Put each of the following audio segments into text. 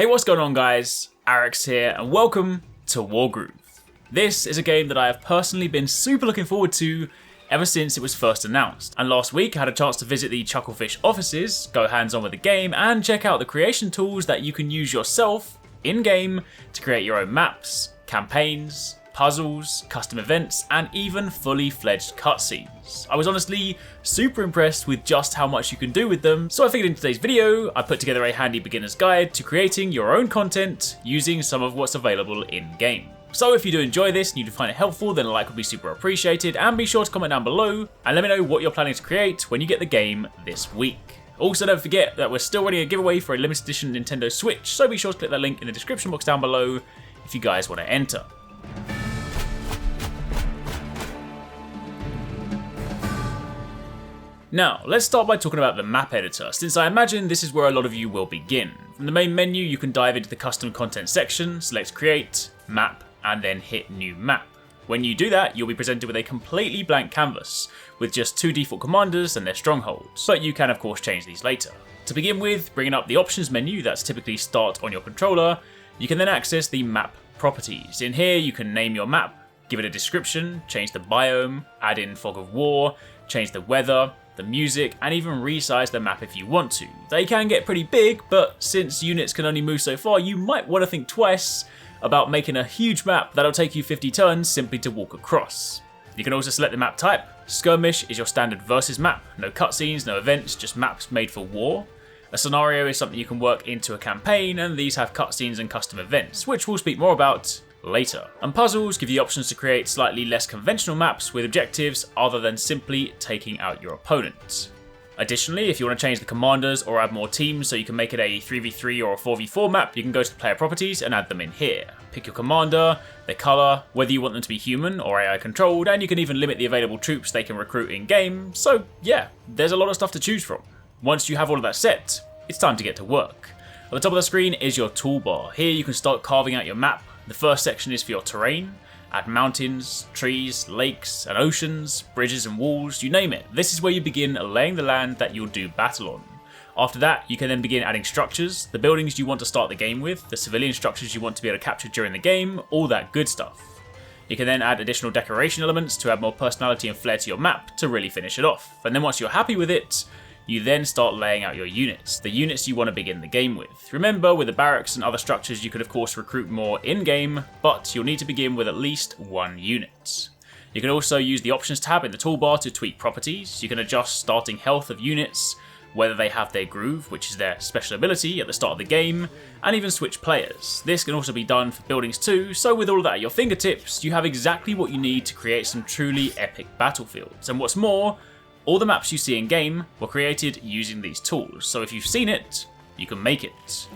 Hey, what's going on guys? Arekkz here and welcome to Wargroove. This is a game that I have personally been super looking forward to ever since it was first announced. And last week I had a chance to visit the Chucklefish offices, go hands on with the game and check out the creation tools that you can use yourself in-game to create your own maps, campaigns, puzzles, custom events, and even fully fledged cutscenes. I was honestly super impressed with just how much you can do with them, so I figured in today's video I put together a handy beginner's guide to creating your own content using some of what's available in-game. So if you do enjoy this and you do find it helpful, then a like would be super appreciated, and be sure to comment down below and let me know what you're planning to create when you get the game this week. Also, don't forget that we're still running a giveaway for a limited edition Nintendo Switch, so be sure to click that link in the description box down below if you guys want to enter. Now, let's start by talking about the map editor, since I imagine this is where a lot of you will begin. From the main menu, you can dive into the custom content section, select create, map, and then hit new map. When you do that, you'll be presented with a completely blank canvas, with just two default commanders and their strongholds, but you can of course change these later. To begin with, bringing up the options menu that's typically start on your controller, you can then access the map properties. In here, you can name your map, give it a description, change the biome, add in fog of war, change the weather, the music, and even resize the map if you want to. They can get pretty big, but since units can only move so far, you might want to think twice about making a huge map that'll take you 50 turns simply to walk across. You can also select the map type. Skirmish is your standard versus map. No cutscenes, no events, just maps made for war. A scenario is something you can work into a campaign, and these have cutscenes and custom events, which we'll speak more about later. And puzzles give you options to create slightly less conventional maps with objectives other than simply taking out your opponent. Additionally, if you want to change the commanders or add more teams so you can make it a 3v3 or a 4v4 map, you can go to the player properties and add them in here. Pick your commander, their colour, whether you want them to be human or AI controlled, and you can even limit the available troops they can recruit in game. So yeah, there's a lot of stuff to choose from. Once you have all of that set, it's time to get to work. At the top of the screen is your toolbar. Here you can start carving out your map. The first section is for your terrain. Add mountains, trees, lakes, and oceans, bridges and walls, you name it. This is where you begin laying the land that you'll do battle on. After that, you can then begin adding structures, the buildings you want to start the game with, the civilian structures you want to be able to capture during the game, all that good stuff. You can then add additional decoration elements to add more personality and flair to your map to really finish it off. And then once you're happy with it, you then start laying out your units, the units you want to begin the game with. Remember, with the barracks and other structures you could of course recruit more in-game, but you'll need to begin with at least one unit. You can also use the options tab in the toolbar to tweak properties. You can adjust starting health of units, whether they have their groove, which is their special ability at the start of the game, and even switch players. This can also be done for buildings too, so with all of that at your fingertips, you have exactly what you need to create some truly epic battlefields. And what's more, all the maps you see in game were created using these tools, so if you've seen it, you can make it.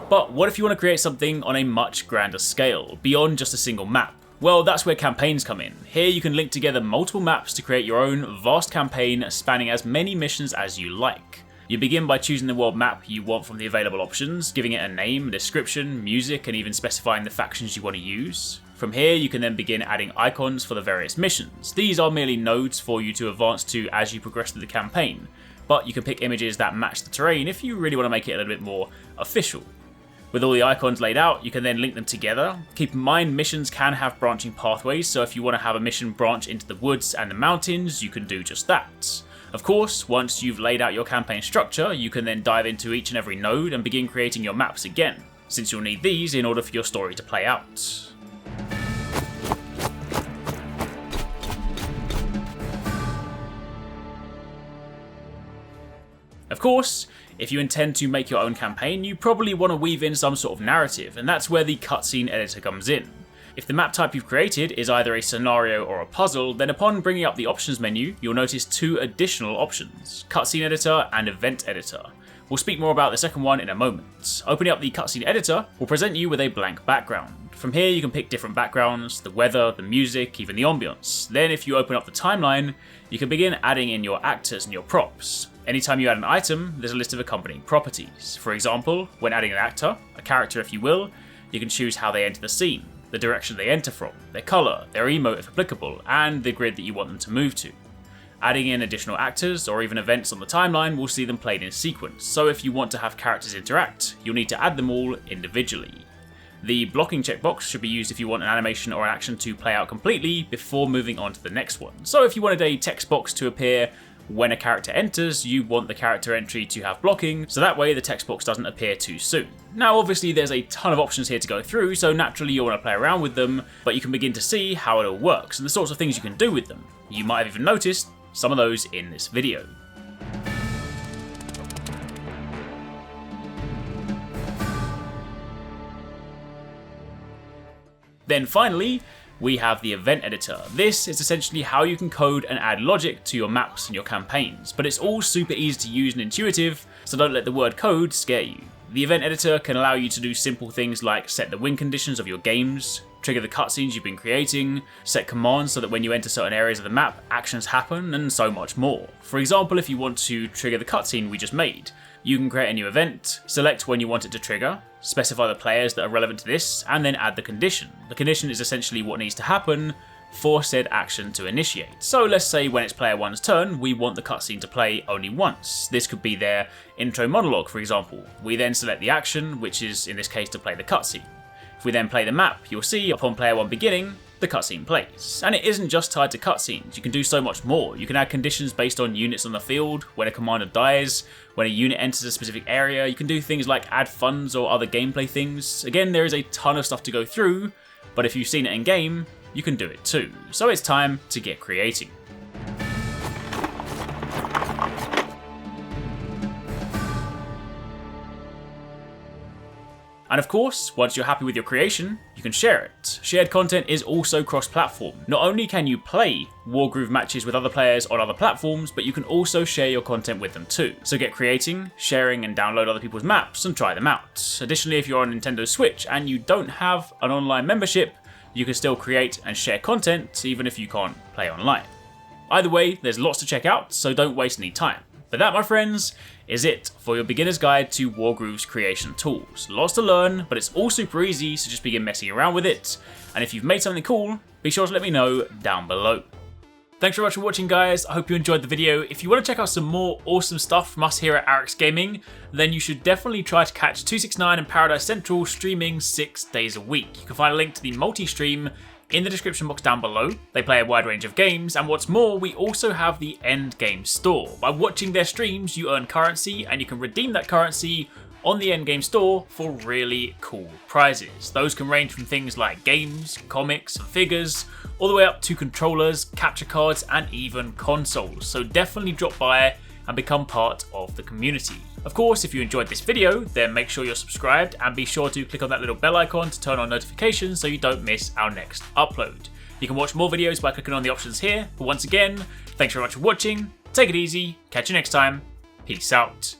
But what if you want to create something on a much grander scale, beyond just a single map? Well, that's where campaigns come in. Here you can link together multiple maps to create your own vast campaign spanning as many missions as you like. You begin by choosing the world map you want from the available options, giving it a name, description, music, and even specifying the factions you want to use. From here, you can then begin adding icons for the various missions. These are merely nodes for you to advance to as you progress through the campaign, but you can pick images that match the terrain if you really want to make it a little bit more official. With all the icons laid out, you can then link them together. Keep in mind, missions can have branching pathways, so if you want to have a mission branch into the woods and the mountains, you can do just that. Of course, once you've laid out your campaign structure, you can then dive into each and every node and begin creating your maps again, since you'll need these in order for your story to play out. Of course, if you intend to make your own campaign, you probably want to weave in some sort of narrative, and that's where the cutscene editor comes in. If the map type you've created is either a scenario or a puzzle, then upon bringing up the options menu, you'll notice two additional options, cutscene editor and event editor. We'll speak more about the second one in a moment. Opening up the cutscene editor will present you with a blank background. From here you can pick different backgrounds, the weather, the music, even the ambience. Then if you open up the timeline, you can begin adding in your actors and your props. Anytime you add an item, there's a list of accompanying properties. For example, when adding an actor, a character if you will, you can choose how they enter the scene. the direction they enter from, their colour, their emote if applicable, and the grid that you want them to move to. Adding in additional actors or even events on the timeline will see them played in sequence, so if you want to have characters interact, you'll need to add them all individually. The blocking checkbox should be used if you want an animation or an action to play out completely before moving on to the next one. So if you wanted a text box to appear when a character enters, you want the character entry to have blocking, so that way the text box doesn't appear too soon. Now obviously there's a ton of options here to go through, so naturally you'll want to play around with them, but you can begin to see how it all works and the sorts of things you can do with them. You might have even noticed some of those in this video. Then finally, we have the event editor. This is essentially how you can code and add logic to your maps and your campaigns, but it's all super easy to use and intuitive, so don't let the word code scare you. The event editor can allow you to do simple things like set the win conditions of your games, trigger the cutscenes you've been creating, set commands so that when you enter certain areas of the map, actions happen, and so much more. For example, if you want to trigger the cutscene we just made, you can create a new event, select when you want it to trigger, specify the players that are relevant to this, and then add the condition. The condition is essentially what needs to happen for said action to initiate. So let's say when it's player 1's turn, we want the cutscene to play only once. This could be their intro monologue, for example. We then select the action, which is in this case to play the cutscene. If we then play the map, you'll see upon player 1 beginning, the cutscene plays. And it isn't just tied to cutscenes, you can do so much more. You can add conditions based on units on the field, when a commander dies, when a unit enters a specific area. You can do things like add funds or other gameplay things. Again, there is a ton of stuff to go through, but if you've seen it in game, you can do it too. So it's time to get creating. And of course, once you're happy with your creation, you can share it. Shared content is also cross-platform. Not only can you play Wargroove matches with other players on other platforms, but you can also share your content with them too. So get creating, sharing, and download other people's maps and try them out. Additionally, if you're on Nintendo Switch and you don't have an online membership, you can still create and share content even if you can't play online. Either way, there's lots to check out, so don't waste any time. But that, my friends, is it for your beginner's guide to Wargroove's creation tools. Lots to learn, but it's all super easy, so just begin messing around with it. And if you've made something cool, be sure to let me know down below. Thanks very much for watching, guys. I hope you enjoyed the video. If you want to check out some more awesome stuff from us here at Arekkz Gaming, then you should definitely try to catch 269 and Paradise Central streaming 6 days a week. You can find a link to the multi-stream in the description box down below. They play a wide range of games, and what's more, we also have the Endgame store. By watching their streams, you earn currency, and you can redeem that currency on the Endgame store for really cool prizes. Those can range from things like games, comics, and figures, all the way up to controllers, capture cards, and even consoles. So definitely drop by and become part of the community. Of course, if you enjoyed this video, then make sure you're subscribed and be sure to click on that little bell icon to turn on notifications so you don't miss our next upload. You can watch more videos by clicking on the options here, but once again, thanks very much for watching, take it easy, catch you next time, peace out.